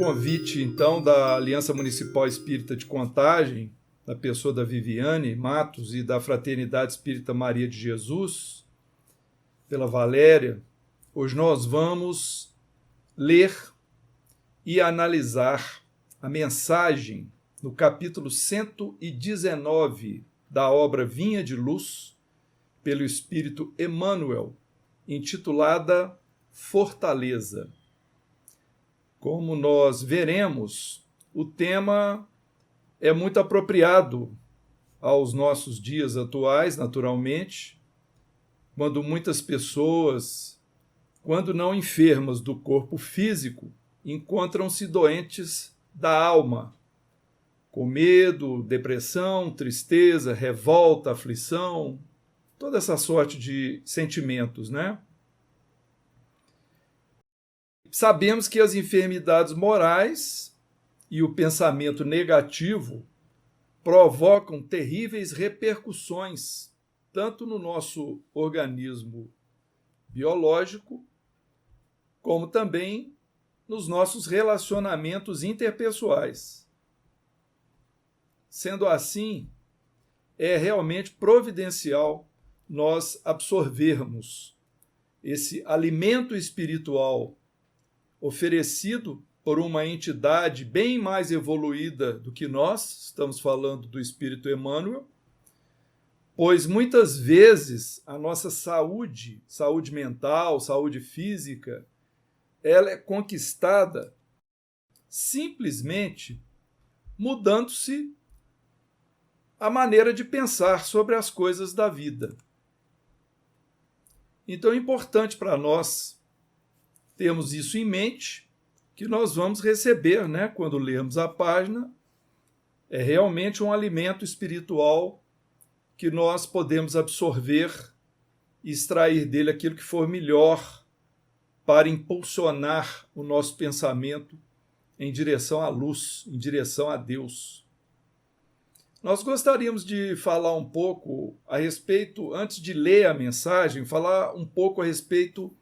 convite, então, da Aliança Municipal Espírita de Contagem, da pessoa da Viviane Matos e da Fraternidade Espírita Maria de Jesus, pela Valéria, hoje nós vamos ler e analisar a mensagem no capítulo 119 da obra Vinha de Luz, pelo Espírito Emmanuel, intitulada Fortaleza. Como nós veremos, o tema é muito apropriado aos nossos dias atuais, naturalmente, quando muitas pessoas, quando não enfermas do corpo físico, encontram-se doentes da alma, com medo, depressão, tristeza, revolta, aflição, toda essa sorte de sentimentos, né? Sabemos que as enfermidades morais e o pensamento negativo provocam terríveis repercussões, tanto no nosso organismo biológico, como também nos nossos relacionamentos interpessoais. Sendo assim, é realmente providencial nós absorvermos esse alimento espiritual oferecido por uma entidade bem mais evoluída do que nós, estamos falando do Espírito Emmanuel, pois muitas vezes a nossa saúde mental, saúde física, ela é conquistada simplesmente mudando-se a maneira de pensar sobre as coisas da vida. Então é importante para nós termos isso em mente, que nós vamos receber, né, quando lermos a página, é realmente um alimento espiritual que nós podemos absorver e extrair dele aquilo que for melhor para impulsionar o nosso pensamento em direção à luz, em direção a Deus. Nós gostaríamos de falar um pouco a respeito, antes de ler a mensagem, falar um pouco a respeito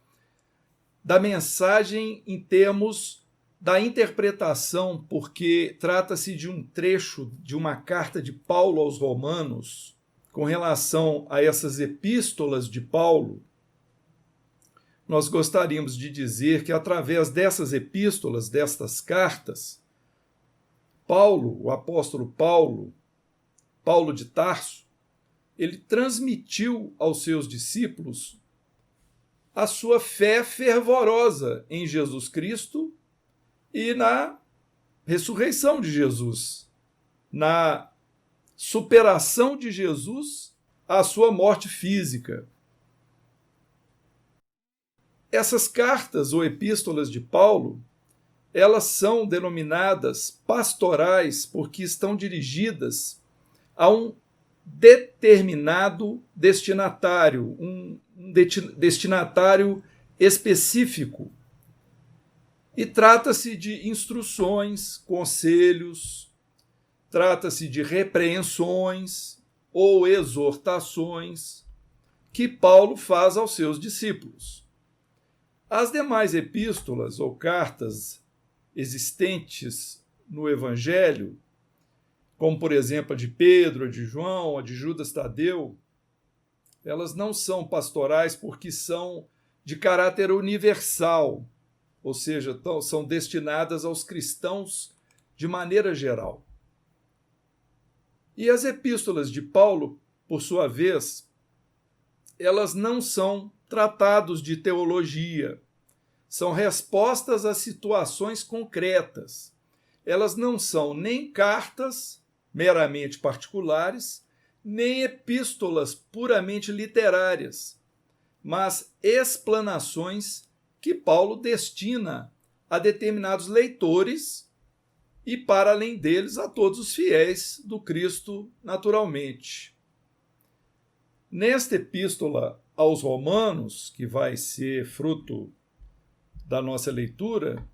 da mensagem em termos da interpretação, porque trata-se de um trecho de uma carta de Paulo aos Romanos, com relação a essas epístolas de Paulo. Nós gostaríamos de dizer que, através dessas epístolas, destas cartas, Paulo, o apóstolo Paulo de Tarso, ele transmitiu aos seus discípulos a sua fé fervorosa em Jesus Cristo e na ressurreição de Jesus, na superação de Jesus à sua morte física. Essas cartas ou epístolas de Paulo, elas são denominadas pastorais porque estão dirigidas a um determinado destinatário, um destinatário específico. E trata-se de instruções, conselhos, trata-se de repreensões ou exortações que Paulo faz aos seus discípulos. As demais epístolas ou cartas existentes no Evangelho, como, por exemplo, a de Pedro, a de João, a de Judas Tadeu, elas não são pastorais porque são de caráter universal, ou seja, são destinadas aos cristãos de maneira geral. E as epístolas de Paulo, por sua vez, elas não são tratados de teologia, são respostas a situações concretas. Elas não são nem cartas meramente particulares, nem epístolas puramente literárias, mas explanações que Paulo destina a determinados leitores e, para além deles, a todos os fiéis do Cristo naturalmente. Nesta epístola aos Romanos, que vai ser fruto da nossa leitura,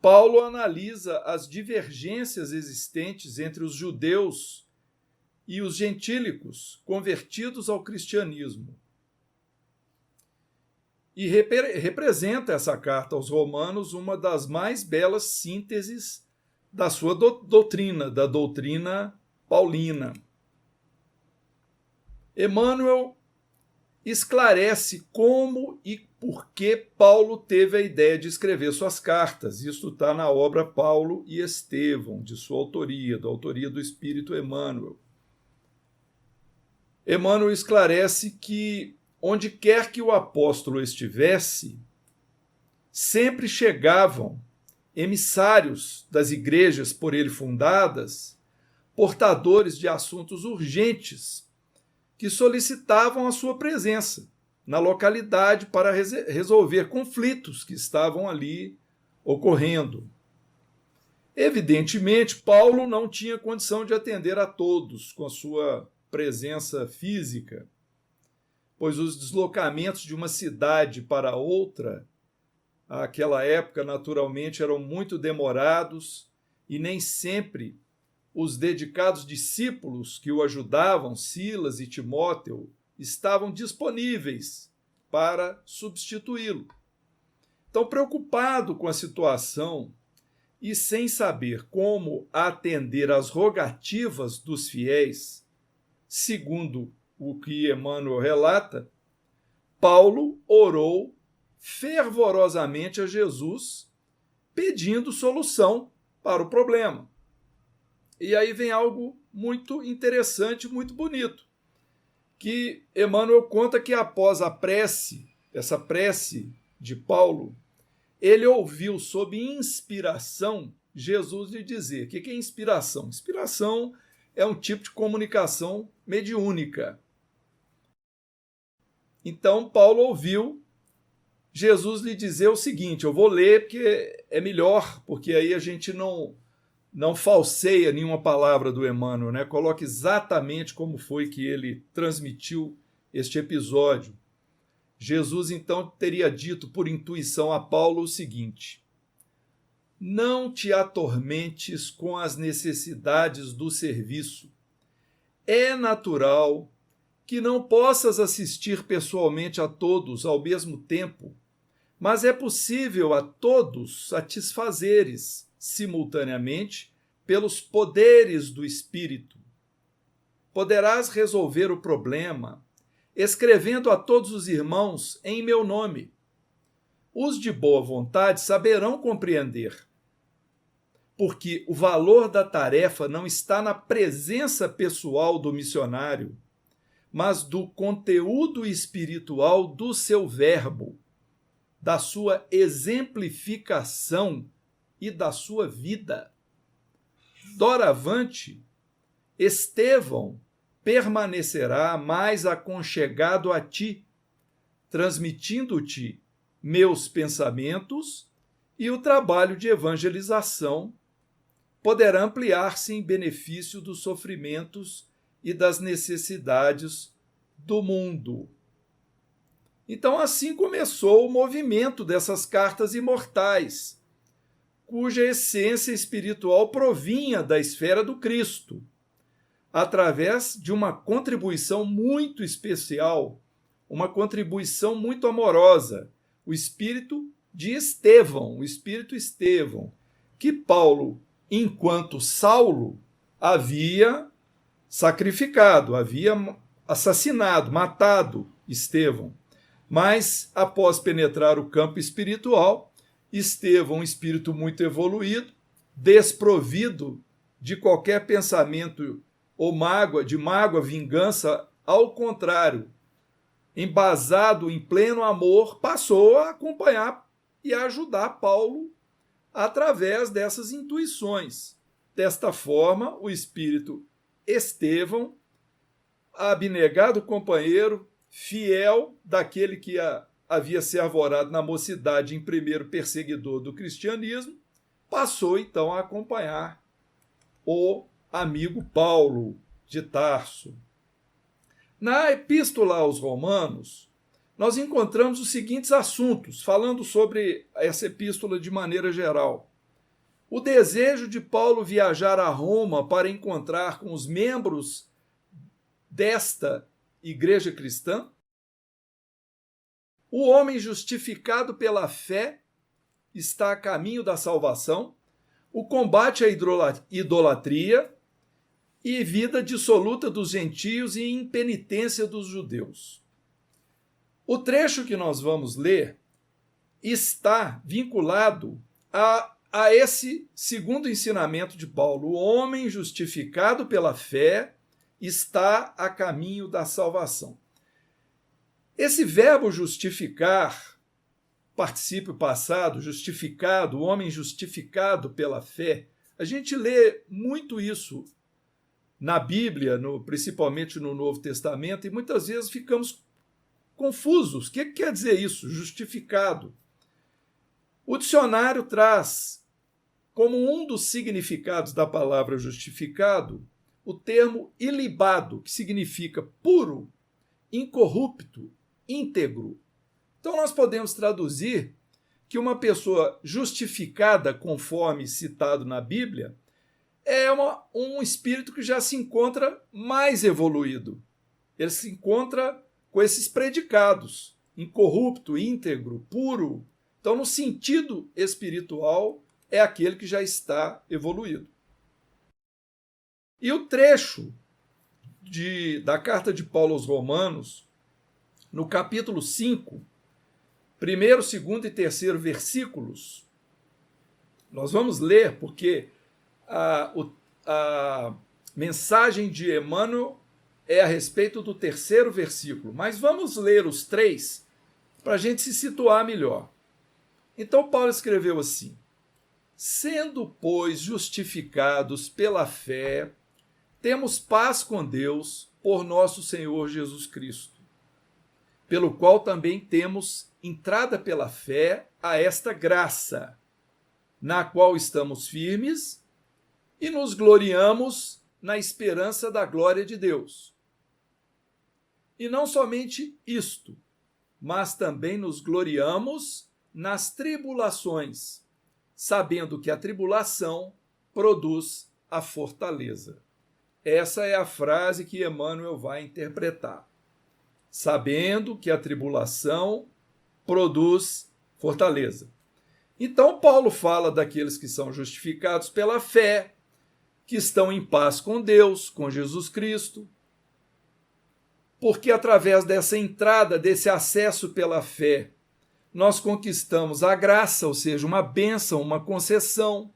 Paulo analisa as divergências existentes entre os judeus e os gentílicos convertidos ao cristianismo. e representa essa carta aos Romanos uma das mais belas sínteses da sua doutrina, da doutrina paulina. Emmanuel esclarece como e por que Paulo teve a ideia de escrever suas cartas. Isso está na obra Paulo e Estevão, de sua autoria, da autoria do Espírito Emmanuel. Emmanuel esclarece que, onde quer que o apóstolo estivesse, sempre chegavam emissários das igrejas por ele fundadas, portadores de assuntos urgentes, que solicitavam a sua presença na localidade para resolver conflitos que estavam ali ocorrendo. Evidentemente, Paulo não tinha condição de atender a todos com a sua presença física, pois os deslocamentos de uma cidade para outra, àquela época, naturalmente, eram muito demorados e nem sempre os dedicados discípulos que o ajudavam, Silas e Timóteo, estavam disponíveis para substituí-lo. Então, preocupado com a situação e sem saber como atender às rogativas dos fiéis, segundo o que Emmanuel relata, Paulo orou fervorosamente a Jesus, pedindo solução para o problema. E aí vem algo muito interessante, muito bonito, que Emmanuel conta que após a prece, essa prece de Paulo, ele ouviu sob inspiração Jesus lhe dizer. O que é inspiração? Inspiração é um tipo de comunicação mediúnica. Então, Paulo ouviu Jesus lhe dizer o seguinte, eu vou ler porque é melhor, porque aí a gente não falseia nenhuma palavra do Emmanuel, né? Coloca exatamente como foi que ele transmitiu este episódio. Jesus, então, teria dito por intuição a Paulo o seguinte: não te atormentes com as necessidades do serviço. É natural que não possas assistir pessoalmente a todos ao mesmo tempo, mas é possível a todos satisfazeres simultaneamente pelos poderes do Espírito. Poderás resolver o problema escrevendo a todos os irmãos em meu nome. Os de boa vontade saberão compreender, porque o valor da tarefa não está na presença pessoal do missionário, mas do conteúdo espiritual do seu verbo, da sua exemplificação e da sua vida. Doravante, Estevão permanecerá mais aconchegado a ti, transmitindo-te meus pensamentos, e o trabalho de evangelização poderá ampliar-se em benefício dos sofrimentos e das necessidades do mundo. Então, assim começou o movimento dessas cartas imortais, cuja essência espiritual provinha da esfera do Cristo, através de uma contribuição muito especial, uma contribuição muito amorosa, o espírito de Estevão, o espírito Estevão, que Paulo, enquanto Saulo, havia sacrificado, havia assassinado, matado Estevão. Mas, após penetrar o campo espiritual, Estevão, um espírito muito evoluído, desprovido de qualquer pensamento ou mágoa, vingança, ao contrário, embasado em pleno amor, passou a acompanhar e a ajudar Paulo através dessas intuições. Desta forma, o espírito Estevão, abnegado companheiro, fiel daquele que havia se arvorado na mocidade em primeiro perseguidor do cristianismo, passou então a acompanhar o amigo Paulo de Tarso. Na Epístola aos Romanos, nós encontramos os seguintes assuntos, falando sobre essa epístola de maneira geral. O desejo de Paulo viajar a Roma para encontrar com os membros desta igreja cristã, O homem justificado pela fé está a caminho da salvação, o combate à idolatria e vida dissoluta dos gentios e impenitência dos judeus. O trecho que nós vamos ler está vinculado a esse segundo ensinamento de Paulo. O homem justificado pela fé está a caminho da salvação. Esse verbo justificar, particípio passado, justificado, o homem justificado pela fé, a gente lê muito isso na Bíblia, principalmente no Novo Testamento, e muitas vezes ficamos confusos. O que quer dizer isso, justificado? O dicionário traz como um dos significados da palavra justificado o termo ilibado, que significa puro, incorrupto, íntegro. Então nós podemos traduzir que uma pessoa justificada, conforme citado na Bíblia, é um espírito que já se encontra mais evoluído. Ele se encontra com esses predicados, incorrupto, íntegro, puro. Então, no sentido espiritual, é aquele que já está evoluído. E o trecho da carta de Paulo aos Romanos, no capítulo 5, 1º, 2º e 3º versículos, nós vamos ler porque a mensagem de Emmanuel é a respeito do 3º versículo, mas vamos ler os 3 para a gente se situar melhor. Então Paulo escreveu assim: sendo, pois, justificados pela fé, temos paz com Deus por nosso Senhor Jesus Cristo, pelo qual também temos entrada pela fé a esta graça, na qual estamos firmes e nos gloriamos na esperança da glória de Deus. E não somente isto, mas também nos gloriamos nas tribulações, sabendo que a tribulação produz a fortaleza. Essa é a frase que Emmanuel vai interpretar. Sabendo que a tribulação produz fortaleza. Então, Paulo fala daqueles que são justificados pela fé, que estão em paz com Deus, com Jesus Cristo, porque através dessa entrada, desse acesso pela fé, nós conquistamos a graça, ou seja, uma bênção, uma concessão,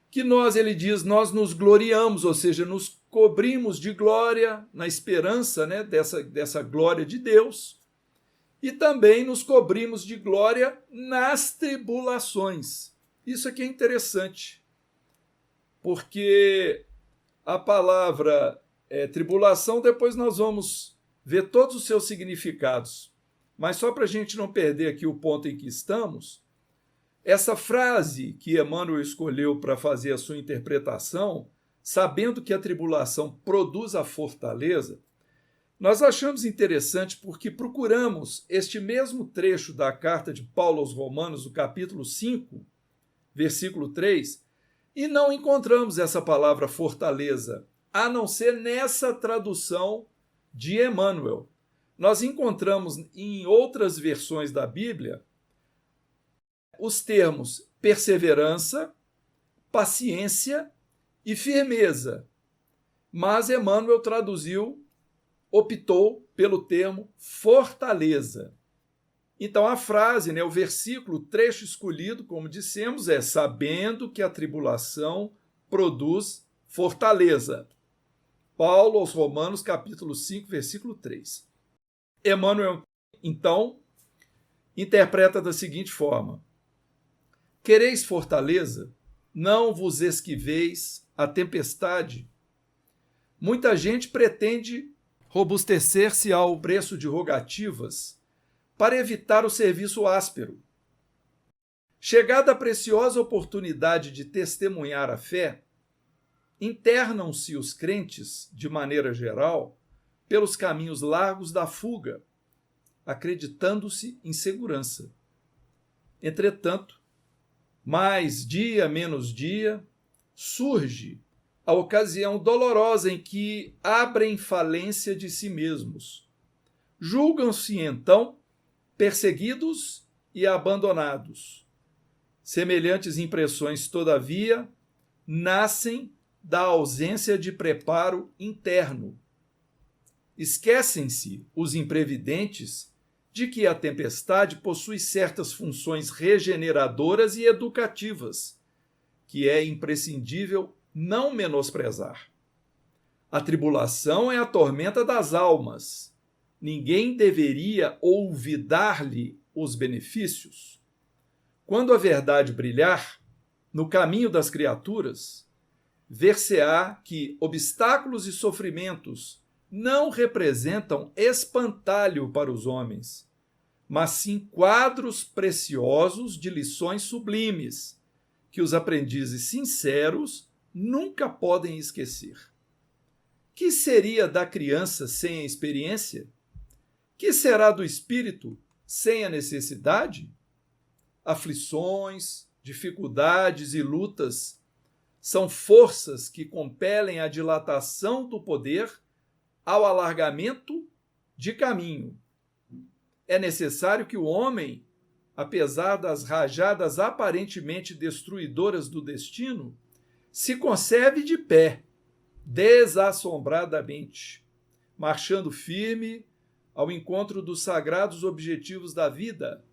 que nós, ele diz, nós nos gloriamos, ou seja, nos cobrimos de glória na esperança, né, dessa glória de Deus, e também nos cobrimos de glória nas tribulações. Isso aqui é interessante, porque a palavra tribulação, depois nós vamos ver todos os seus significados, mas só para a gente não perder aqui o ponto em que estamos, essa frase que Emmanuel escolheu para fazer a sua interpretação, sabendo que a tribulação produz a fortaleza, nós achamos interessante porque procuramos este mesmo trecho da carta de Paulo aos Romanos, no capítulo 5, versículo 3, e não encontramos essa palavra fortaleza, a não ser nessa tradução de Emmanuel. Nós encontramos em outras versões da Bíblia os termos perseverança, paciência e firmeza, mas Emmanuel optou pelo termo fortaleza. Então a frase, o versículo, o trecho escolhido, como dissemos, é sabendo que a tribulação produz fortaleza. Paulo aos Romanos, capítulo 5, versículo 3. Emmanuel, então, interpreta da seguinte forma: quereis fortaleza? Não vos esquiveis a tempestade. Muita gente pretende robustecer-se ao preço de rogativas para evitar o serviço áspero. Chegada a preciosa oportunidade de testemunhar a fé, internam-se os crentes, de maneira geral, pelos caminhos largos da fuga, acreditando-se em segurança. Entretanto, mais dia menos dia, surge a ocasião dolorosa em que abrem falência de si mesmos. Julgam-se, então, perseguidos e abandonados. Semelhantes impressões, todavia, nascem da ausência de preparo interno. Esquecem-se os imprevidentes de que a tempestade possui certas funções regeneradoras e educativas, que é imprescindível não menosprezar. A tribulação é a tormenta das almas. Ninguém deveria olvidar-lhe os benefícios. Quando a verdade brilhar no caminho das criaturas, ver-se-á que obstáculos e sofrimentos não representam espantalho para os homens, mas sim quadros preciosos de lições sublimes, que os aprendizes sinceros nunca podem esquecer. Que seria da criança sem a experiência? Que será do espírito sem a necessidade? Aflições, dificuldades e lutas são forças que compelem a dilatação do poder ao alargamento de caminho. É necessário que o homem, apesar das rajadas aparentemente destruidoras do destino, se conserve de pé, desassombradamente, marchando firme ao encontro dos sagrados objetivos da vida.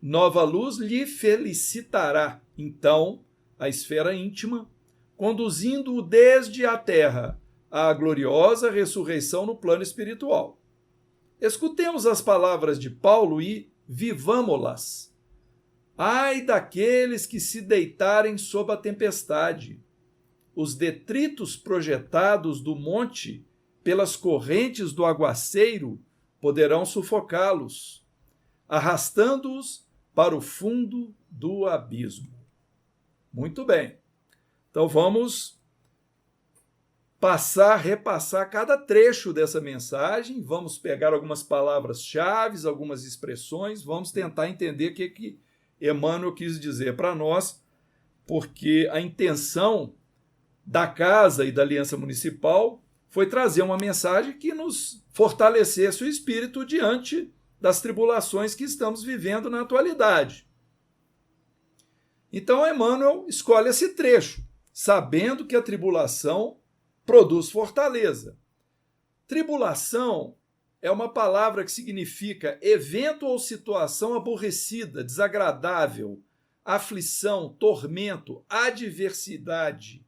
Nova luz lhe felicitará, então, a esfera íntima, conduzindo-o desde a terra à gloriosa ressurreição no plano espiritual. Escutemos as palavras de Paulo e vivamo-las. Ai daqueles que se deitarem sob a tempestade. Os detritos projetados do monte pelas correntes do aguaceiro poderão sufocá-los, arrastando-os para o fundo do abismo. Muito bem. Então vamos repassar cada trecho dessa mensagem, vamos pegar algumas palavras-chave, algumas expressões, vamos tentar entender o que Emmanuel quis dizer para nós, porque a intenção da Casa e da Aliança Municipal foi trazer uma mensagem que nos fortalecesse o espírito diante das tribulações que estamos vivendo na atualidade. Então, Emmanuel escolhe esse trecho, sabendo que a tribulação produz fortaleza. Tribulação é uma palavra que significa evento ou situação aborrecida, desagradável, aflição, tormento, adversidade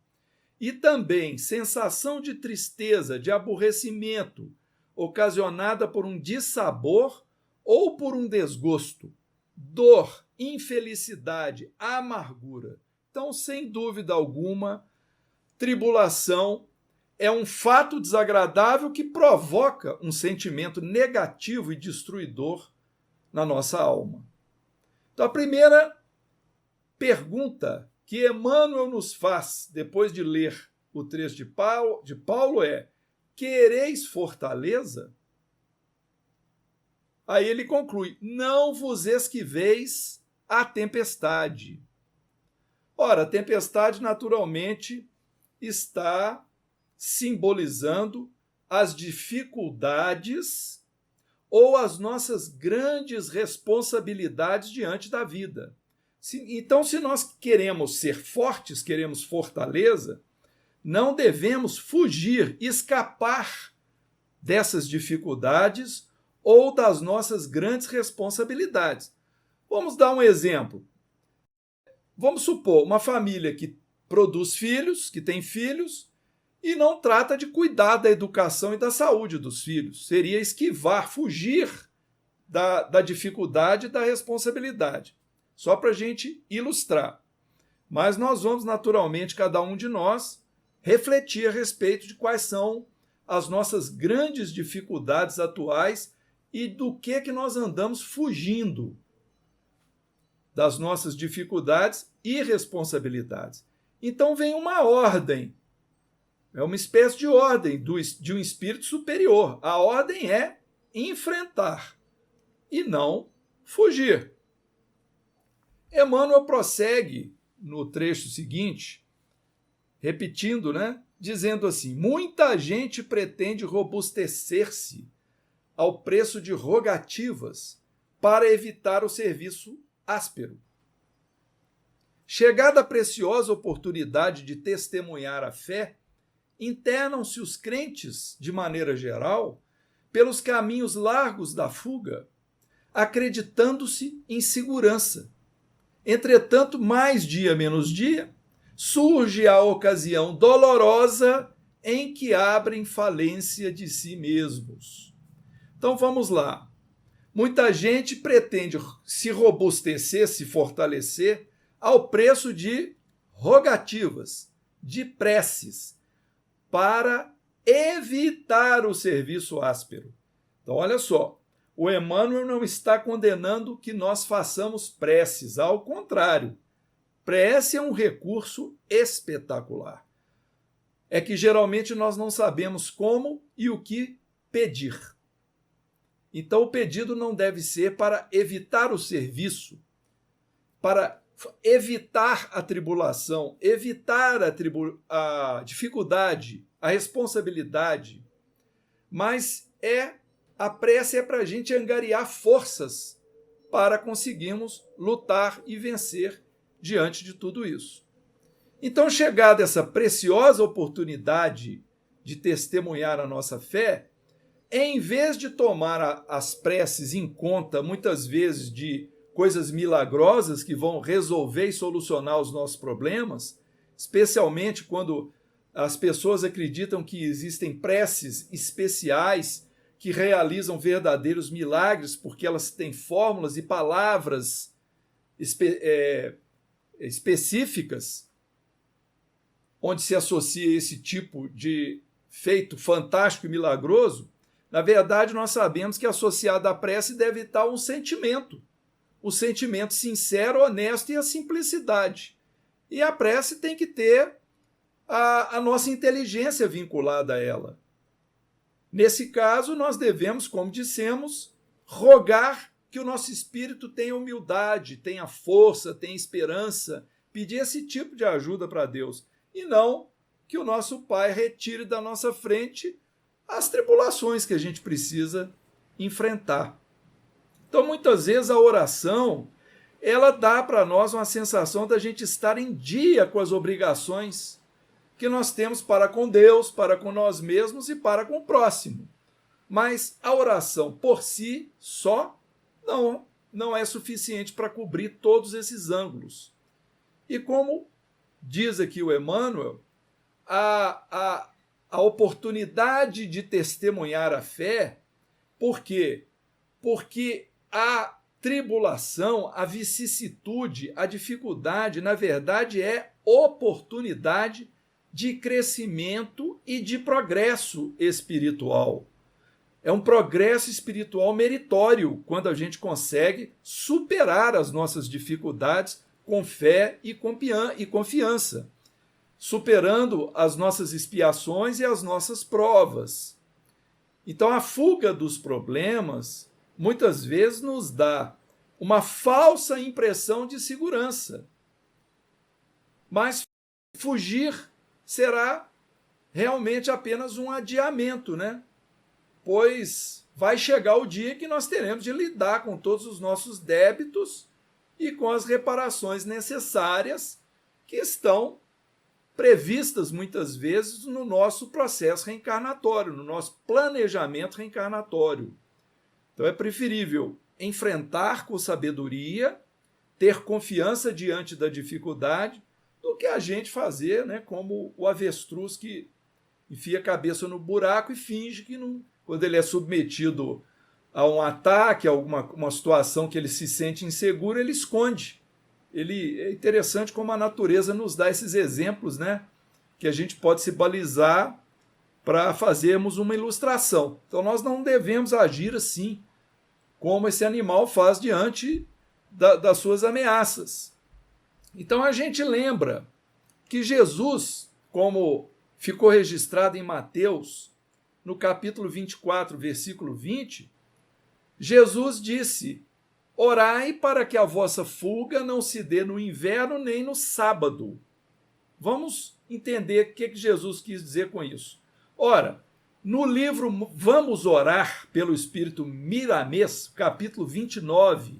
e também sensação de tristeza, de aborrecimento, ocasionada por um dissabor ou por um desgosto, dor, infelicidade, amargura. Então, sem dúvida alguma, tribulação é um fato desagradável que provoca um sentimento negativo e destruidor na nossa alma. Então, a primeira pergunta que Emmanuel nos faz, depois de ler o trecho de Paulo é: quereis fortaleza? Aí ele conclui: não vos esquiveis a tempestade. Ora, a tempestade naturalmente está simbolizando as dificuldades ou as nossas grandes responsabilidades diante da vida. Então, se nós queremos ser fortes, queremos fortaleza, não devemos fugir, escapar dessas dificuldades ou das nossas grandes responsabilidades. Vamos dar um exemplo. Vamos supor uma família que produz filhos, que tem filhos, e não trata de cuidar da educação e da saúde dos filhos. Seria esquivar, fugir da dificuldade e da responsabilidade. Só para a gente ilustrar. Mas nós vamos, naturalmente, cada um de nós, refletir a respeito de quais são as nossas grandes dificuldades atuais e do que nós andamos fugindo das nossas dificuldades e responsabilidades. Então vem uma ordem, é uma espécie de ordem de um espírito superior. A ordem é enfrentar e não fugir. Emmanuel prossegue no trecho seguinte, repetindo, dizendo assim: muita gente pretende robustecer-se ao preço de rogativas, para evitar o serviço áspero. Chegada a preciosa oportunidade de testemunhar a fé, internam-se os crentes, de maneira geral, pelos caminhos largos da fuga, acreditando-se em segurança. Entretanto, mais dia menos dia, surge a ocasião dolorosa em que abrem falência de si mesmos. Então vamos lá. Muita gente pretende se robustecer, se fortalecer, ao preço de rogativas, de preces, para evitar o serviço áspero. Então, olha só, o Emmanuel não está condenando que nós façamos preces, ao contrário. Prece é um recurso espetacular. É que geralmente nós não sabemos como e o que pedir. Então, o pedido não deve ser para evitar o serviço, para evitar a tribulação, evitar a dificuldade, a responsabilidade, mas a prece é para a gente angariar forças para conseguirmos lutar e vencer diante de tudo isso. Então, chegada essa preciosa oportunidade de testemunhar a nossa fé, em vez de tomar as preces em conta, muitas vezes, de coisas milagrosas que vão resolver e solucionar os nossos problemas, especialmente quando as pessoas acreditam que existem preces especiais que realizam verdadeiros milagres, porque elas têm fórmulas e palavras específicas, onde se associa esse tipo de feito fantástico e milagroso. Na verdade, nós sabemos que associado à prece deve estar um sentimento. O sentimento sincero, honesto e a simplicidade. E a prece tem que ter a nossa inteligência vinculada a ela. Nesse caso, nós devemos, como dissemos, rogar que o nosso espírito tenha humildade, tenha força, tenha esperança, pedir esse tipo de ajuda para Deus. E não que o nosso Pai retire da nossa frente as tribulações que a gente precisa enfrentar. Então, muitas vezes, a oração, ela dá para nós uma sensação da gente estar em dia com as obrigações que nós temos para com Deus, para com nós mesmos e para com o próximo. Mas a oração por si só não é suficiente para cobrir todos esses ângulos. E como diz aqui o Emmanuel, a oportunidade de testemunhar a fé, por quê? Porque a tribulação, a vicissitude, a dificuldade, na verdade, é oportunidade de crescimento e de progresso espiritual. É um progresso espiritual meritório quando a gente consegue superar as nossas dificuldades com fé e confiança, superando as nossas expiações e as nossas provas. Então, a fuga dos problemas muitas vezes nos dá uma falsa impressão de segurança. Mas fugir será realmente apenas um adiamento, né? Pois vai chegar o dia que nós teremos de lidar com todos os nossos débitos e com as reparações necessárias que estão previstas muitas vezes no nosso processo reencarnatório, no nosso planejamento reencarnatório. Então é preferível enfrentar com sabedoria, ter confiança diante da dificuldade, do que a gente fazer, né, como o avestruz que enfia a cabeça no buraco e finge que não, quando ele é submetido a um ataque, a uma situação que ele se sente inseguro, ele esconde. É interessante como a natureza nos dá esses exemplos, né, que a gente pode se balizar para fazermos uma ilustração. Então nós não devemos agir assim, como esse animal faz diante das suas ameaças. Então a gente lembra que Jesus, como ficou registrado em Mateus, no capítulo 24, versículo 20, Jesus disse: orai para que a vossa fuga não se dê no inverno nem no sábado. Vamos entender o que Jesus quis dizer com isso. Ora, No livro Vamos Orar pelo Espírito Miramês, capítulo 29,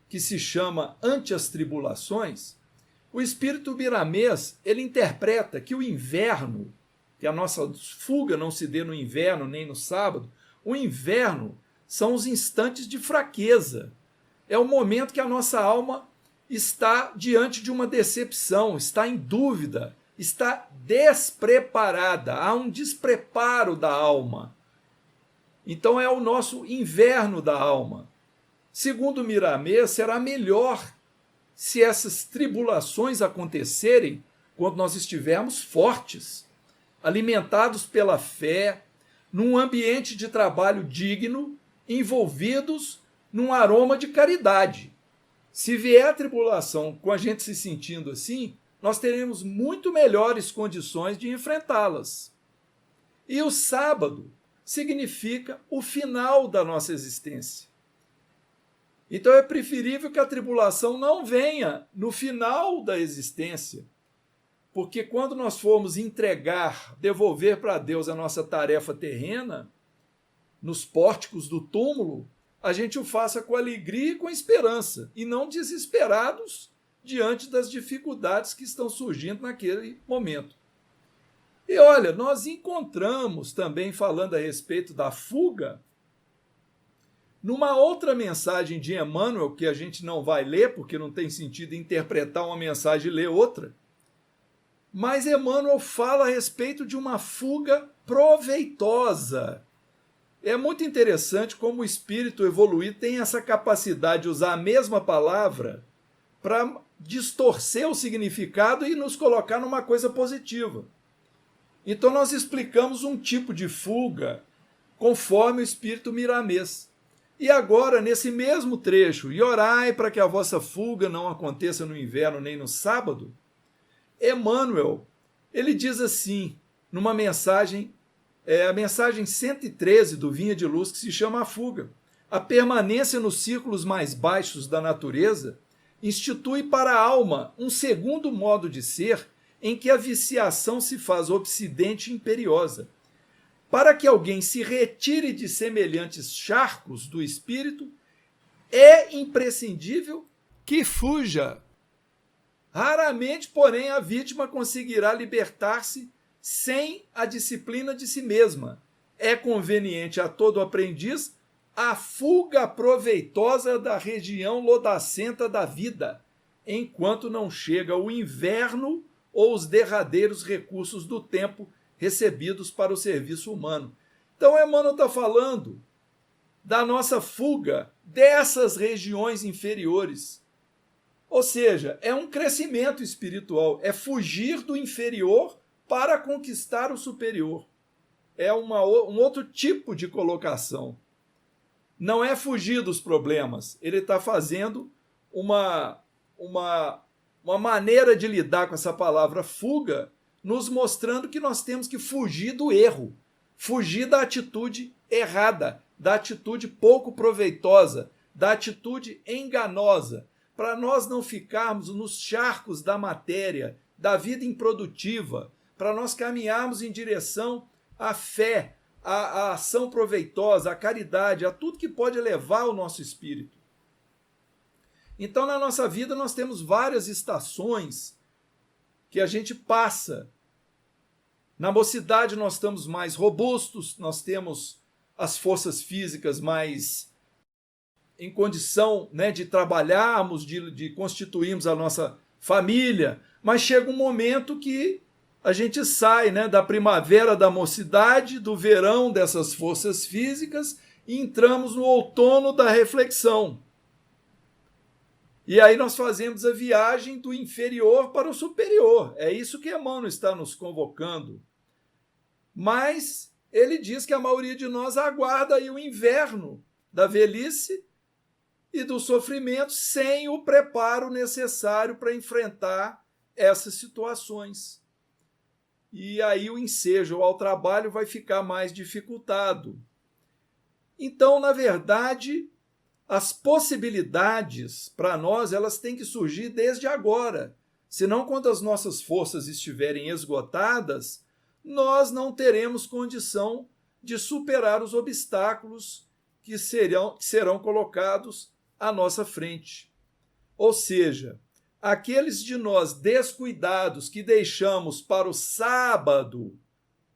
que se chama Ante as Tribulações, o Espírito Miramês, ele interpreta que o inverno, que a nossa fuga não se dê no inverno nem no sábado, o inverno são os instantes de fraqueza. É o momento que a nossa alma está diante de uma decepção, está em dúvida, está despreparada, há um despreparo da alma. Então é o nosso inverno da alma. Segundo Miramês, será melhor se essas tribulações acontecerem quando nós estivermos fortes, alimentados pela fé, num ambiente de trabalho digno, envolvidos num aroma de caridade. Se vier a tribulação com a gente se sentindo assim, nós teremos muito melhores condições de enfrentá-las. E o sábado significa o final da nossa existência. Então é preferível que a tribulação não venha no final da existência, porque quando nós formos entregar, devolver para Deus a nossa tarefa terrena, nos pórticos do túmulo, a gente o faça com alegria e com esperança, e não desesperados diante das dificuldades que estão surgindo naquele momento. E olha, nós encontramos também, falando a respeito da fuga, numa outra mensagem de Emmanuel, que a gente não vai ler, porque não tem sentido interpretar uma mensagem e ler outra, mas Emmanuel fala a respeito de uma fuga proveitosa. É muito interessante como o espírito evoluído tem essa capacidade de usar a mesma palavra para distorcer o significado e nos colocar numa coisa positiva. Então nós explicamos um tipo de fuga conforme o espírito Miramês. E agora, nesse mesmo trecho, e orai para que a vossa fuga não aconteça no inverno nem no sábado, Emmanuel, ele diz assim, numa mensagem, a mensagem 113 do Vinha de Luz, que se chama A Fuga. A permanência nos círculos mais baixos da natureza institui para a alma um segundo modo de ser em que a viciação se faz obsidente e imperiosa. Para que alguém se retire de semelhantes charcos do espírito, é imprescindível que fuja. Raramente, porém, a vítima conseguirá libertar-se sem a disciplina de si mesma. É conveniente a todo aprendiz a fuga proveitosa da região lodacenta da vida, enquanto não chega o inverno ou os derradeiros recursos do tempo recebidos para o serviço humano. Então, Emmanuel está falando da nossa fuga dessas regiões inferiores. Ou seja, é um crescimento espiritual, é fugir do inferior para conquistar o superior. É um outro tipo de colocação. Não é fugir dos problemas, ele está fazendo uma maneira de lidar com essa palavra fuga, nos mostrando que nós temos que fugir do erro, fugir da atitude errada, da atitude pouco proveitosa, da atitude enganosa, para nós não ficarmos nos charcos da matéria, da vida improdutiva, para nós caminharmos em direção à fé, à ação proveitosa, à caridade, a tudo que pode elevar o nosso espírito. Então, na nossa vida, nós temos várias estações que a gente passa. Na mocidade, nós estamos mais robustos, nós temos as forças físicas mais em condição, né, de trabalharmos, de constituirmos a nossa família, mas chega um momento que a gente sai, né, da primavera da mocidade, do verão dessas forças físicas, e entramos no outono da reflexão. E aí nós fazemos a viagem do inferior para o superior. É isso que Emmanuel está nos convocando. Mas ele diz que a maioria de nós aguarda aí o inverno da velhice e do sofrimento sem o preparo necessário para enfrentar essas situações. E aí o ensejo ao trabalho vai ficar mais dificultado. Então, na verdade, as possibilidades para nós, elas têm que surgir desde agora. Senão, quando as nossas forças estiverem esgotadas, nós não teremos condição de superar os obstáculos que serão colocados à nossa frente. Ou seja, aqueles de nós descuidados que deixamos para o sábado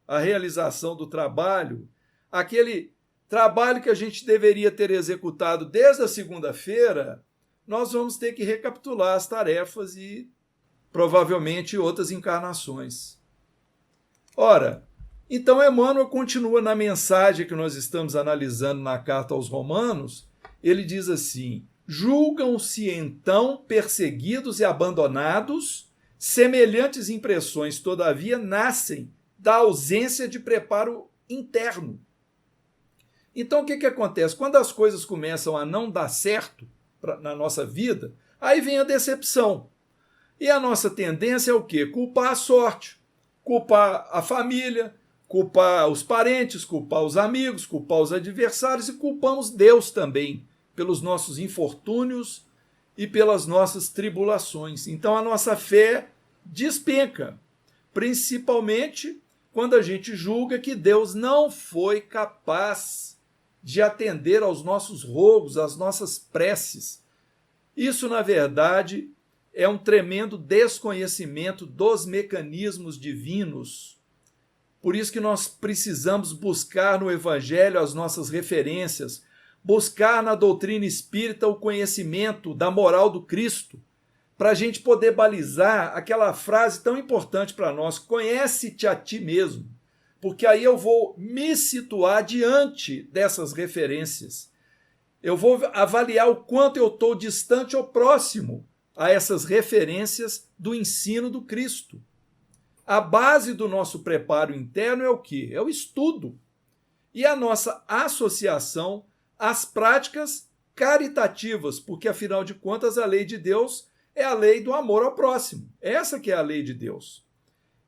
a realização do trabalho, aquele trabalho que a gente deveria ter executado desde a segunda-feira, nós vamos ter que recapitular as tarefas e provavelmente outras encarnações. Ora, então Emmanuel continua na mensagem que nós estamos analisando na carta aos Romanos, ele diz assim: julgam-se então perseguidos e abandonados, semelhantes impressões, todavia, nascem da ausência de preparo interno. Então, o que acontece? Quando as coisas começam a não dar certo na nossa vida, aí vem a decepção. E a nossa tendência é o quê? Culpar a sorte, culpar a família, culpar os parentes, culpar os amigos, culpar os adversários e culpamos Deus também pelos nossos infortúnios e pelas nossas tribulações. Então a nossa fé despenca, principalmente quando a gente julga que Deus não foi capaz de atender aos nossos rogos, às nossas preces. Isso, na verdade, é um tremendo desconhecimento dos mecanismos divinos. Por isso que nós precisamos buscar no Evangelho as nossas referências, buscar na doutrina espírita o conhecimento da moral do Cristo, para a gente poder balizar aquela frase tão importante para nós: conhece-te a ti mesmo, porque aí eu vou me situar diante dessas referências. Eu vou avaliar o quanto eu estou distante ou próximo a essas referências do ensino do Cristo. A base do nosso preparo interno é o quê? É o estudo. E a nossa associação às práticas caritativas, porque, afinal de contas, a lei de Deus é a lei do amor ao próximo. Essa que é a lei de Deus.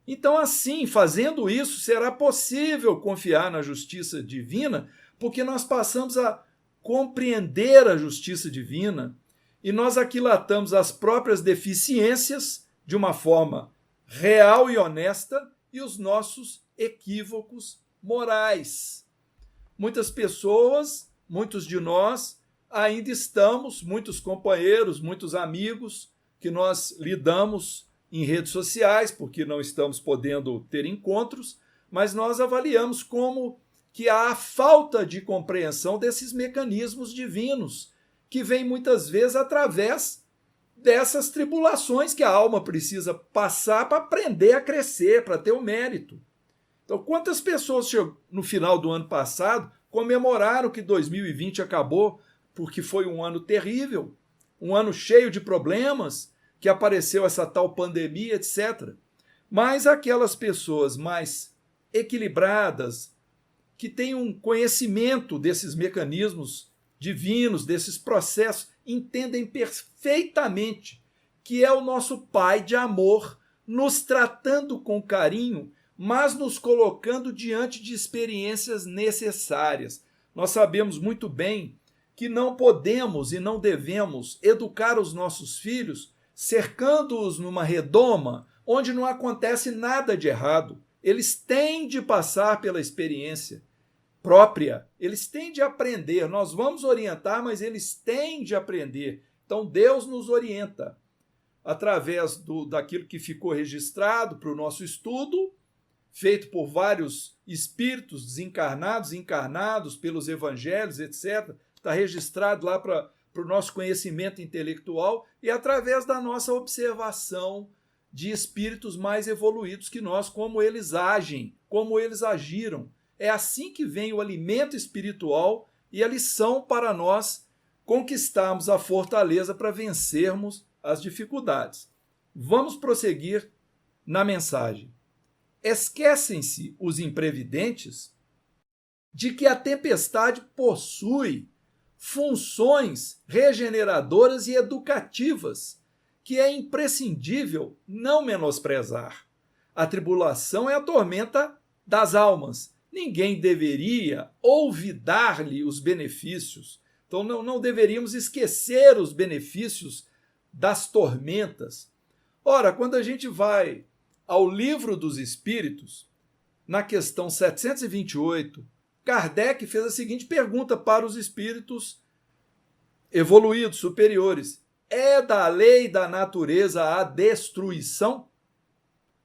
Então, assim, fazendo isso, será possível confiar na justiça divina, porque nós passamos a compreender a justiça divina e nós aquilatamos as próprias deficiências de uma forma real e honesta e os nossos equívocos morais. Muitas pessoas, muitos de nós, ainda estamos, muitos companheiros, muitos amigos que nós lidamos em redes sociais, porque não estamos podendo ter encontros, mas nós avaliamos como que há a falta de compreensão desses mecanismos divinos, que vem muitas vezes através dessas tribulações que a alma precisa passar para aprender a crescer, para ter o mérito. Então, quantas pessoas no final do ano passado comemoraram que 2020 acabou, porque foi um ano terrível, um ano cheio de problemas, que apareceu essa tal pandemia, etc. Mas aquelas pessoas mais equilibradas, que têm um conhecimento desses mecanismos divinos, desses processos, entendem perfeitamente que é o nosso Pai de amor, nos tratando com carinho, mas nos colocando diante de experiências necessárias. Nós sabemos muito bem que não podemos e não devemos educar os nossos filhos cercando-os numa redoma onde não acontece nada de errado. Eles têm de passar pela experiência própria, eles têm de aprender. Nós vamos orientar, mas eles têm de aprender. Então Deus nos orienta através daquilo que ficou registrado para o nosso estudo, feito por vários espíritos desencarnados, encarnados, pelos evangelhos, etc. Está registrado lá para o nosso conhecimento intelectual e através da nossa observação de espíritos mais evoluídos que nós, como eles agem, como eles agiram. É assim que vem o alimento espiritual e a lição para nós conquistarmos a fortaleza para vencermos as dificuldades. Vamos prosseguir na mensagem. Esquecem-se os imprevidentes de que a tempestade possui funções regeneradoras e educativas que é imprescindível não menosprezar. A tribulação é a tormenta das almas. Ninguém deveria olvidar-lhe os benefícios. Então não deveríamos esquecer os benefícios das tormentas. Ora, quando a gente vai ao Livro dos Espíritos, na questão 728, Kardec fez a seguinte pergunta para os espíritos evoluídos, superiores: é da lei da natureza a destruição?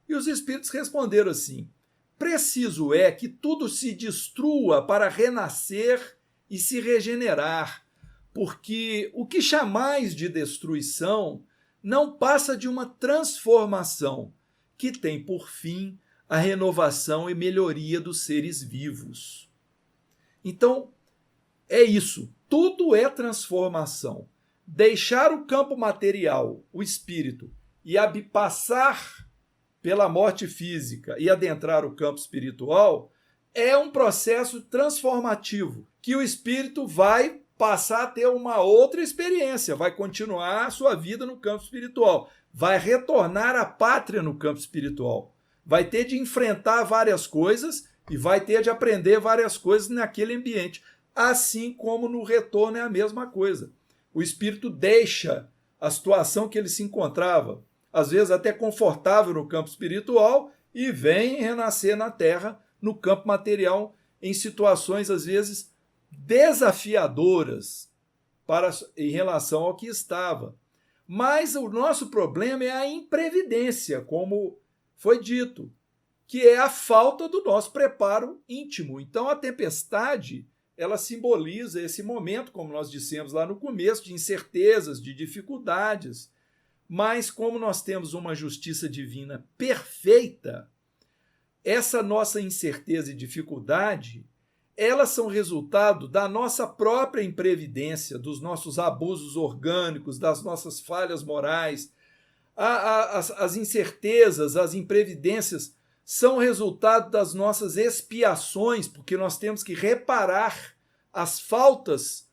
E os espíritos responderam assim: preciso é que tudo se destrua para renascer e se regenerar, porque o que chamais de destruição não passa de uma transformação que tem por fim a renovação e melhoria dos seres vivos. Então, é isso. Tudo é transformação. Deixar o campo material, o espírito, e passar pela morte física e adentrar o campo espiritual é um processo transformativo, que o espírito vai passar a ter uma outra experiência, vai continuar a sua vida no campo espiritual, vai retornar à pátria no campo espiritual, vai ter de enfrentar várias coisas e vai ter de aprender várias coisas naquele ambiente, assim como no retorno é a mesma coisa. O espírito deixa a situação que ele se encontrava, às vezes até confortável no campo espiritual, e vem renascer na Terra, no campo material, em situações, às vezes, desafiadoras em relação ao que estava. Mas o nosso problema é a imprevidência, como foi dito, que é a falta do nosso preparo íntimo. Então, a tempestade, ela simboliza esse momento, como nós dissemos lá no começo, de incertezas, de dificuldades. Mas como nós temos uma justiça divina perfeita, essa nossa incerteza e dificuldade, elas são resultado da nossa própria imprevidência, dos nossos abusos orgânicos, das nossas falhas morais. As incertezas, as imprevidências são resultado das nossas expiações, porque nós temos que reparar as faltas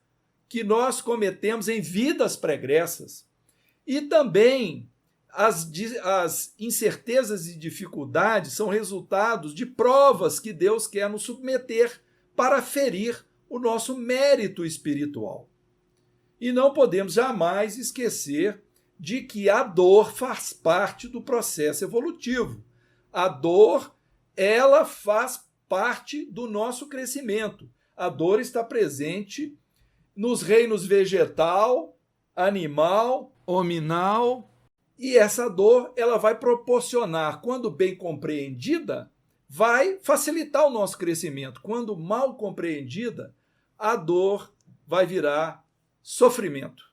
que nós cometemos em vidas pregressas. E também as incertezas e dificuldades são resultados de provas que Deus quer nos submeter para ferir o nosso mérito espiritual. E não podemos jamais esquecer de que a dor faz parte do processo evolutivo. A dor, ela faz parte do nosso crescimento. A dor está presente nos reinos vegetal, animal, hominal, e essa dor ela vai proporcionar, quando bem compreendida, vai facilitar o nosso crescimento. Quando mal compreendida, a dor vai virar sofrimento.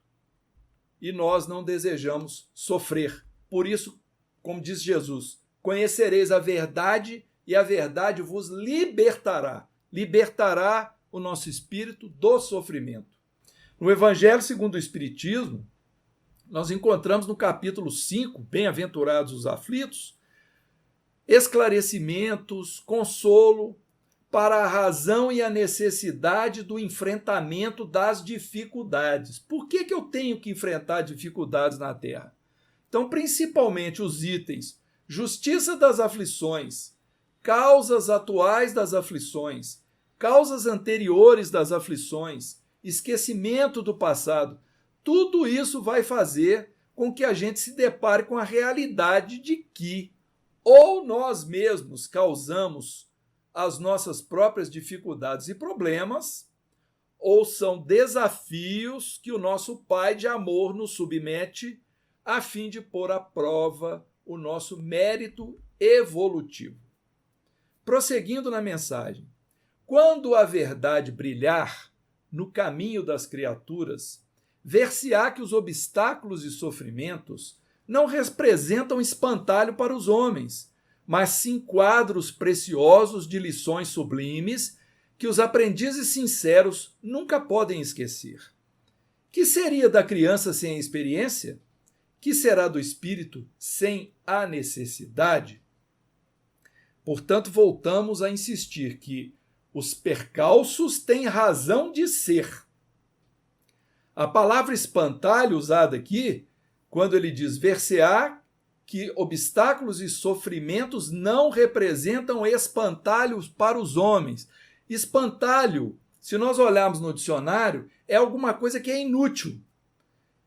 E nós não desejamos sofrer. Por isso, como diz Jesus, conhecereis a verdade e a verdade vos libertará. Libertará o nosso espírito do sofrimento. No Evangelho segundo o Espiritismo, nós encontramos no capítulo 5, Bem-aventurados os aflitos, esclarecimentos, consolo para a razão e a necessidade do enfrentamento das dificuldades. Por que eu tenho que enfrentar dificuldades na Terra? Então, principalmente os itens justiça das aflições, causas atuais das aflições, causas anteriores das aflições, esquecimento do passado, tudo isso vai fazer com que a gente se depare com a realidade de que ou nós mesmos causamos as nossas próprias dificuldades e problemas, ou são desafios que o nosso Pai de amor nos submete a fim de pôr à prova o nosso mérito evolutivo. Prosseguindo na mensagem, quando a verdade brilhar no caminho das criaturas, ver-se-á que os obstáculos e sofrimentos não representam espantalho para os homens, mas sim quadros preciosos de lições sublimes que os aprendizes sinceros nunca podem esquecer. Que seria da criança sem a experiência? Que será do espírito sem a necessidade? Portanto, voltamos a insistir que os percalços têm razão de ser. A palavra espantalho usada aqui, quando ele diz ver-se-á que obstáculos e sofrimentos não representam espantalhos para os homens. Espantalho, se nós olharmos no dicionário, é alguma coisa que é inútil.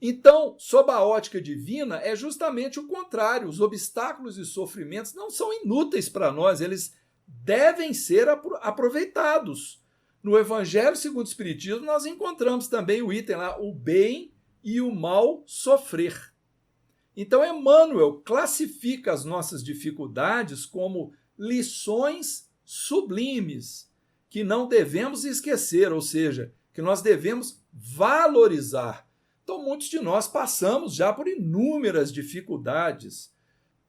Então, sob a ótica divina, é justamente o contrário. Os obstáculos e sofrimentos não são inúteis para nós, eles devem ser aproveitados, No Evangelho segundo o Espiritismo, nós encontramos também o item lá, o bem e o mal sofrer. Então, Emmanuel classifica as nossas dificuldades como lições sublimes, que não devemos esquecer, ou seja, que nós devemos valorizar. Então, muitos de nós passamos já por inúmeras dificuldades.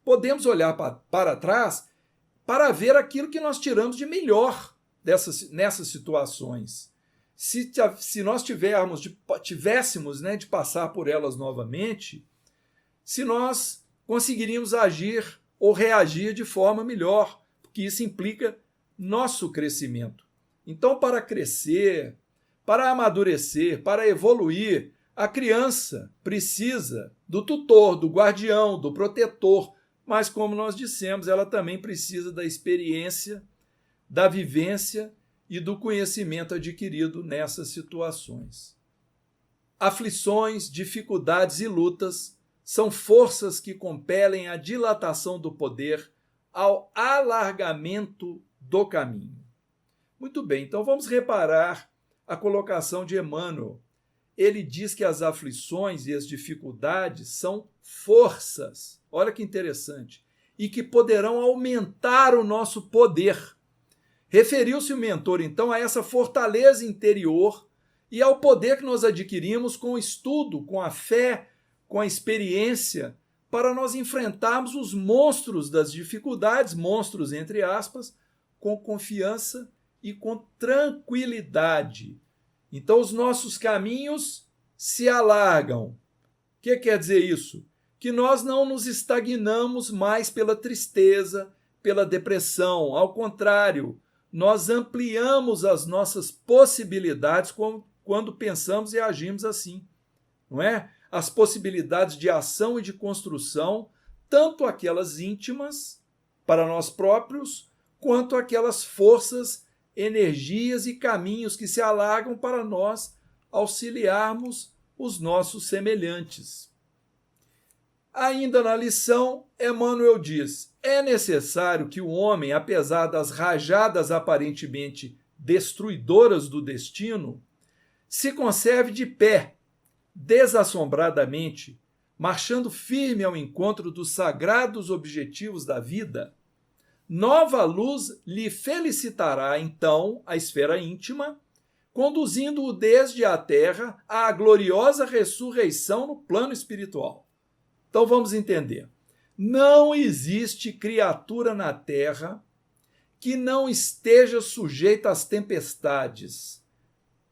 Podemos olhar para trás para ver aquilo que nós tiramos de melhor nessas situações. Se nós tivéssemos de passar por elas novamente, se nós conseguiríamos agir ou reagir de forma melhor, porque isso implica nosso crescimento. Então, para crescer, para amadurecer, para evoluir, a criança precisa do tutor, do guardião, do protetor, mas, como nós dissemos, ela também precisa da experiência, da vivência e do conhecimento adquirido nessas situações. Aflições, dificuldades e lutas são forças que compelem a dilatação do poder ao alargamento do caminho. Muito bem, então vamos reparar a colocação de Emmanuel. Ele diz que as aflições e as dificuldades são forças, olha que interessante, e que poderão aumentar o nosso poder. Referiu-se o mentor, então, a essa fortaleza interior e ao poder que nós adquirimos com o estudo, com a fé, com a experiência, para nós enfrentarmos os monstros das dificuldades, monstros entre aspas, com confiança e com tranquilidade. Então, os nossos caminhos se alargam. O que quer dizer isso? Que nós não nos estagnamos mais pela tristeza, pela depressão. Ao contrário, nós ampliamos as nossas possibilidades quando pensamos e agimos assim, não é? As possibilidades de ação e de construção, tanto aquelas íntimas para nós próprios, quanto aquelas forças, energias e caminhos que se alargam para nós auxiliarmos os nossos semelhantes. Ainda na lição, Emmanuel diz: é necessário que o homem, apesar das rajadas aparentemente destruidoras do destino, se conserve de pé, desassombradamente, marchando firme ao encontro dos sagrados objetivos da vida. Nova luz lhe felicitará, então, a esfera íntima, conduzindo-o desde a terra à gloriosa ressurreição no plano espiritual. Então vamos entender. Não existe criatura na terra que não esteja sujeita às tempestades,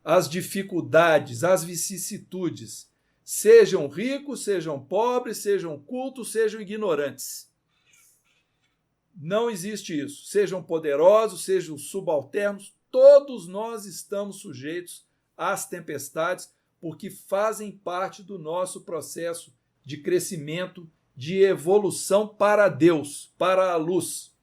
às dificuldades, às vicissitudes, sejam ricos, sejam pobres, sejam cultos, sejam ignorantes. Não existe isso. Sejam poderosos, sejam subalternos, todos nós estamos sujeitos às tempestades, porque fazem parte do nosso processo de crescimento, de evolução para Deus, para a luz.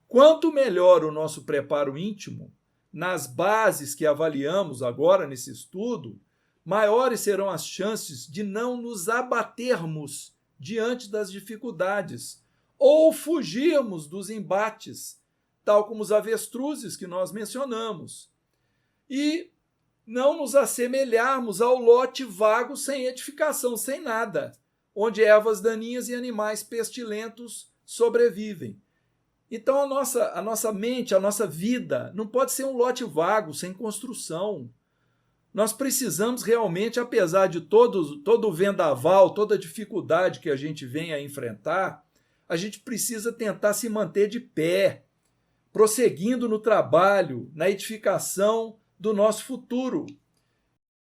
Quanto melhor o nosso preparo íntimo, nas bases que avaliamos agora nesse estudo, maiores serão as chances de não nos abatermos diante das dificuldades ou fugirmos dos embates, tal como os avestruzes que nós mencionamos, e não nos assemelharmos ao lote vago sem edificação, sem nada, onde ervas daninhas e animais pestilentos sobrevivem. Então a nossa mente, a nossa vida não pode ser um lote vago, sem construção. Nós precisamos realmente, apesar de todo o vendaval, toda a dificuldade que a gente vem a enfrentar, a gente precisa tentar se manter de pé, prosseguindo no trabalho, na edificação do nosso futuro.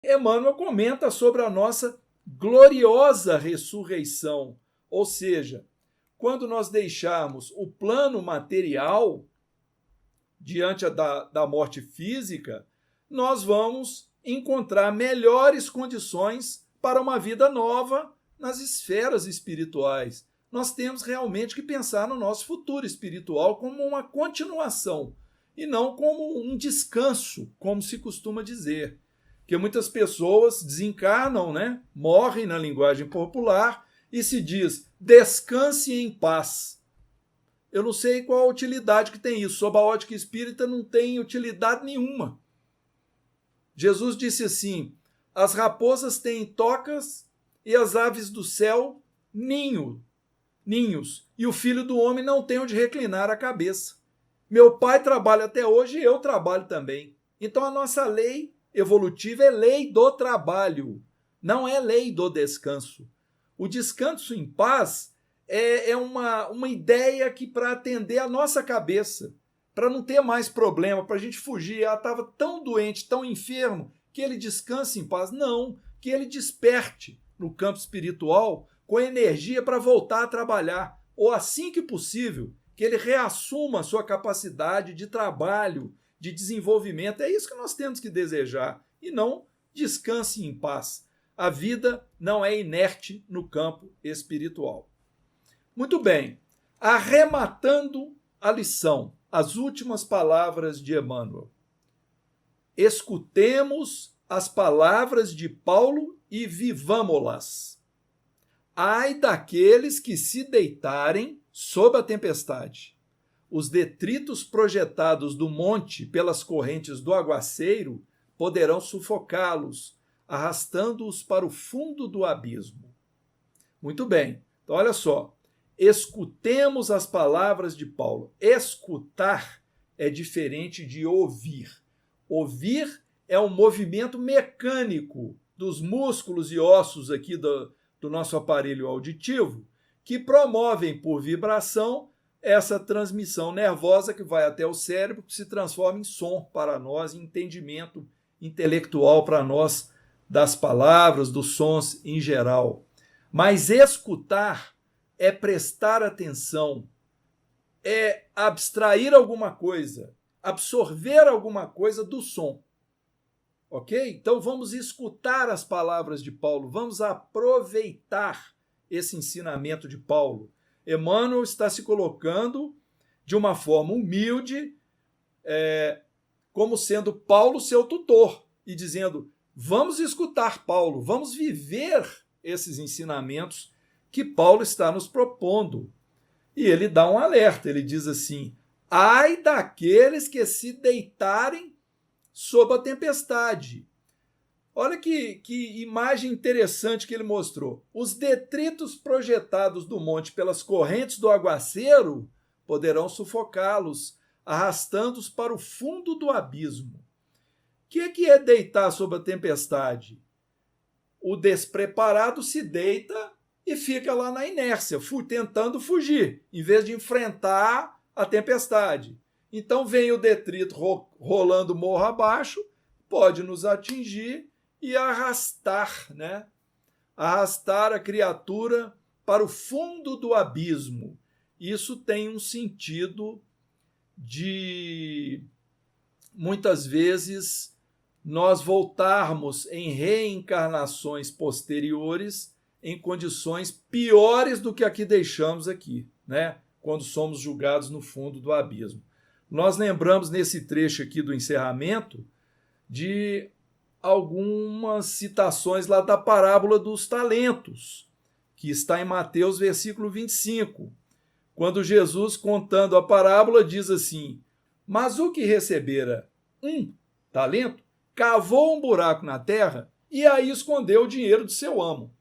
Emmanuel comenta sobre a nossa gloriosa ressurreição, ou seja, quando nós deixarmos o plano material diante da morte física, nós vamos encontrar melhores condições para uma vida nova nas esferas espirituais. Nós temos realmente que pensar no nosso futuro espiritual como uma continuação e não como um descanso, como se costuma dizer. Porque muitas pessoas desencarnam, morrem na linguagem popular e se diz, descanse em paz. Eu não sei qual a utilidade que tem isso. Sob a ótica espírita não tem utilidade nenhuma. Jesus disse assim: as raposas têm tocas e as aves do céu ninhos, e o filho do homem não tem onde reclinar a cabeça. Meu pai trabalha até hoje e eu trabalho também. Então a nossa lei evolutiva é lei do trabalho, não é lei do descanso. O descanso em paz é uma ideia que para atender a nossa cabeça, para não ter mais problema, para a gente fugir. Ela estava tão doente, tão enfermo, que ele descanse em paz. Não, que ele desperte no campo espiritual com energia para voltar a trabalhar, ou assim que possível, que ele reassuma a sua capacidade de trabalho, de desenvolvimento. É isso que nós temos que desejar, e não descanse em paz. A vida não é inerte no campo espiritual. Muito bem, arrematando a lição, as últimas palavras de Emmanuel. Escutemos as palavras de Paulo e vivamo-las. Ai daqueles que se deitarem sob a tempestade. Os detritos projetados do monte pelas correntes do aguaceiro poderão sufocá-los, arrastando-os para o fundo do abismo. Muito bem, então olha só. Escutemos as palavras de Paulo. Escutar é diferente de ouvir. Ouvir é um movimento mecânico dos músculos e ossos aqui do nosso aparelho auditivo, que promovem por vibração essa transmissão nervosa que vai até o cérebro, que se transforma em som para nós, em entendimento intelectual para nós das palavras, dos sons em geral. Mas escutar é prestar atenção, é abstrair alguma coisa, absorver alguma coisa do som. Ok? Então vamos escutar as palavras de Paulo, vamos aproveitar esse ensinamento de Paulo. Emmanuel está se colocando de uma forma humilde, como sendo Paulo seu tutor, e dizendo: vamos escutar Paulo, vamos viver esses ensinamentos que Paulo está nos propondo. E ele dá um alerta, ele diz assim: ai daqueles que se deitarem sob a tempestade. Olha que imagem interessante que ele mostrou. Os detritos projetados do monte pelas correntes do aguaceiro poderão sufocá-los, arrastando-os para o fundo do abismo. O que é deitar sob a tempestade? O despreparado se deita e fica lá na inércia, tentando fugir, em vez de enfrentar a tempestade. Então vem o detrito rolando morro abaixo, pode nos atingir e arrastar, né? Arrastar a criatura para o fundo do abismo. Isso tem um sentido de, muitas vezes, nós voltarmos em reencarnações posteriores em condições piores do que a que deixamos aqui, né? Quando somos julgados no fundo do abismo. Nós lembramos nesse trecho aqui do encerramento de algumas citações lá da parábola dos talentos, que está em Mateus, versículo 25, quando Jesus, contando a parábola, diz assim: mas o que recebera um talento, cavou um buraco na terra e aí escondeu o dinheiro de seu amo.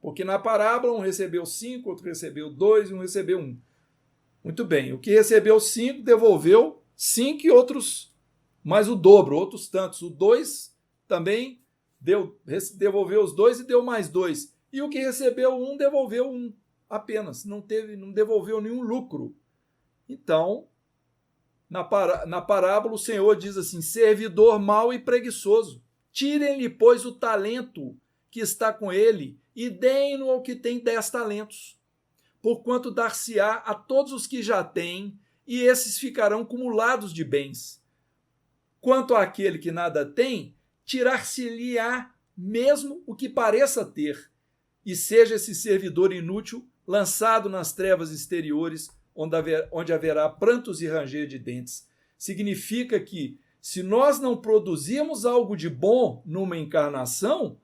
Porque na parábola um recebeu 5, outro recebeu 2 e um recebeu 1. Muito bem, o que recebeu 5 devolveu 5 e outros mais o dobro, outros tantos. O 2 também devolveu os 2 e deu mais 2. E o que recebeu 1 devolveu 1 apenas, não devolveu nenhum lucro. Então, na parábola o Senhor diz assim: servidor mau e preguiçoso, tirem-lhe, pois, o talento que está com ele e deem-no ao que tem 10 talentos. Porquanto dar-se-á a todos os que já têm, e esses ficarão cumulados de bens. Quanto àquele que nada tem, tirar-se-lhe-á mesmo o que pareça ter, e seja esse servidor inútil lançado nas trevas exteriores, onde haverá prantos e ranger de dentes. Significa que, se nós não produzirmos algo de bom numa encarnação,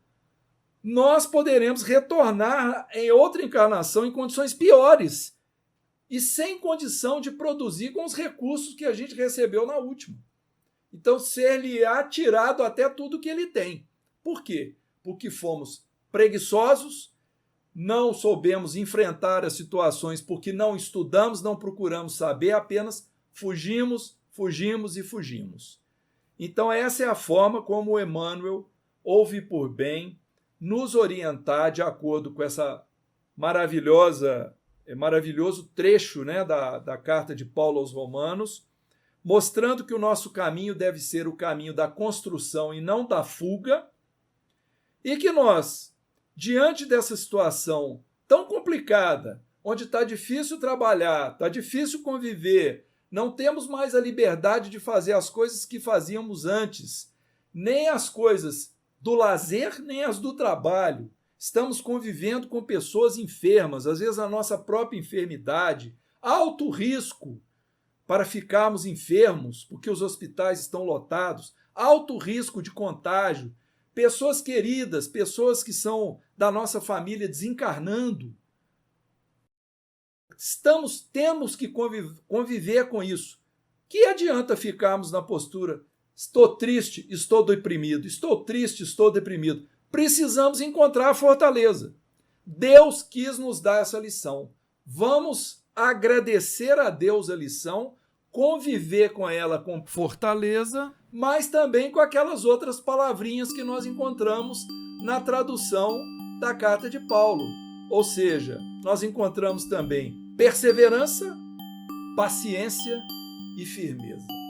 nós poderemos retornar em outra encarnação em condições piores e sem condição de produzir com os recursos que a gente recebeu na última. Então, ser-lhe-á tirado até tudo que ele tem. Por quê? Porque fomos preguiçosos, não soubemos enfrentar as situações porque não estudamos, não procuramos saber, apenas fugimos, fugimos e fugimos. Então, essa é a forma como Emmanuel houve por bem nos orientar de acordo com essa maravilhoso trecho, né, da carta de Paulo aos Romanos, mostrando que o nosso caminho deve ser o caminho da construção e não da fuga, e que nós, diante dessa situação tão complicada, onde está difícil trabalhar, está difícil conviver, não temos mais a liberdade de fazer as coisas que fazíamos antes, nem as coisas do lazer, nem as do trabalho. Estamos convivendo com pessoas enfermas, às vezes a nossa própria enfermidade, alto risco para ficarmos enfermos, porque os hospitais estão lotados, alto risco de contágio, pessoas queridas, pessoas que são da nossa família desencarnando. Temos que conviver com isso. Que adianta ficarmos na postura estou triste, estou deprimido, estou triste, estou deprimido. Precisamos encontrar a fortaleza. Deus quis nos dar essa lição. Vamos agradecer a Deus a lição, conviver com ela com fortaleza, mas também com aquelas outras palavrinhas que nós encontramos na tradução da carta de Paulo. Ou seja, nós encontramos também perseverança, paciência e firmeza.